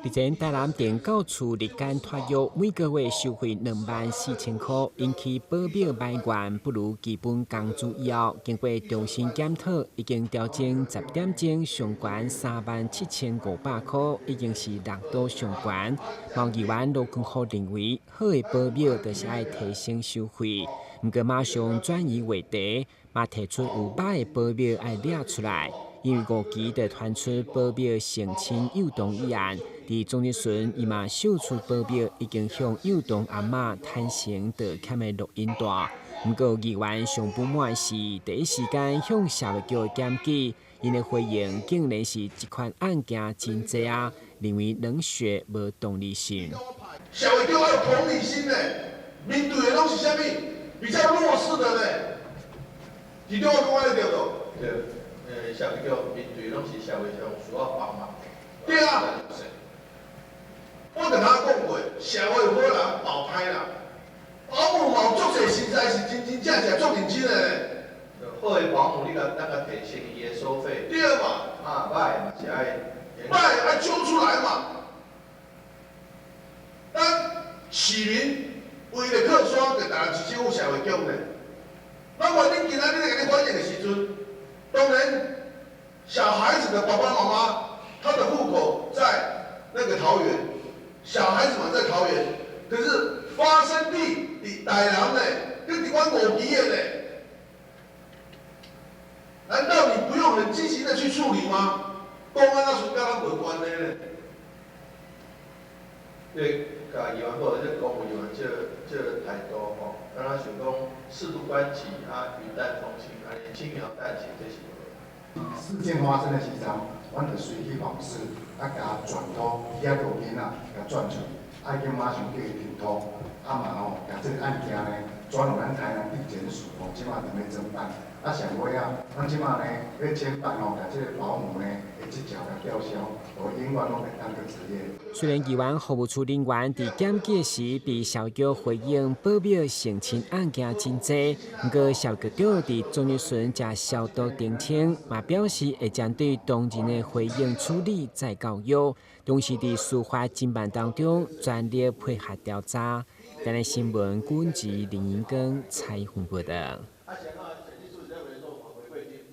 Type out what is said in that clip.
日前，台南电教处日间托育每个月收费24000块，引起保镖埋怨不如基本工资以后，经过重新检讨，已经调整10点钟上悬37500块，已经是6度上悬。毛议员罗坤浩认为，好的保镖就是要提升收费，不过马上转移话题，嘛提出有歹的保镖要抓出来。因为5期就传出保镖性侵幼童一案，伫总日巡，伊嘛秀出保镖已经向幼童阿嬷坦诚道歉的录音带。不过议员上不满是第一时间向社会局检举，因的回应竟然是这款案件真济啊，认为冷血无动力性。社会局要有同理心呢，面对的拢是啥物比较弱势的呢？是对我讲的对不？对。社会局面对拢是社会上需要帮忙。对啊，我跟他讲过，社会有好人保歹人，保姆嘛有足侪实在是真正足认真的咧。好的保姆，你甲咱甲提升伊的收费。对嘛，歹嘛是爱揪出来嘛。咱市民为了客刷，就当然是政府社会局呢。那么你今仔日在甲你反映的时阵，当然。小孩子的爸爸妈妈，他的户口在那个桃园，小孩子嘛在桃园，可是发生地伫台南呢，跟伫阮5期的呢，难道你不用很积极的去处理吗？公安那属跟咱无关的呢？对，甲议员或者公务员这态度吼，让他想讲适度关起云淡风轻，轻描淡写这些。事件发生的时阵，阮就随去访视，甲转托遐个囡仔，甲转出，已经马上叫伊停托，嘛甲这个案件呢转入咱台南地检署，即马准备侦办。上尾咱即马呢要侦办甲这个保姆呢的职责甲吊销，永远拢袂当去职业。虽然议员服务处人员伫检举时被消局回应保镖性侵案件真济，不过消局长伫总日巡才消毒澄清，嘛表示会针对当日的回应处理再教育，同时伫司法侦办当中全力配合调查。今日新闻，军事林英根采访报道。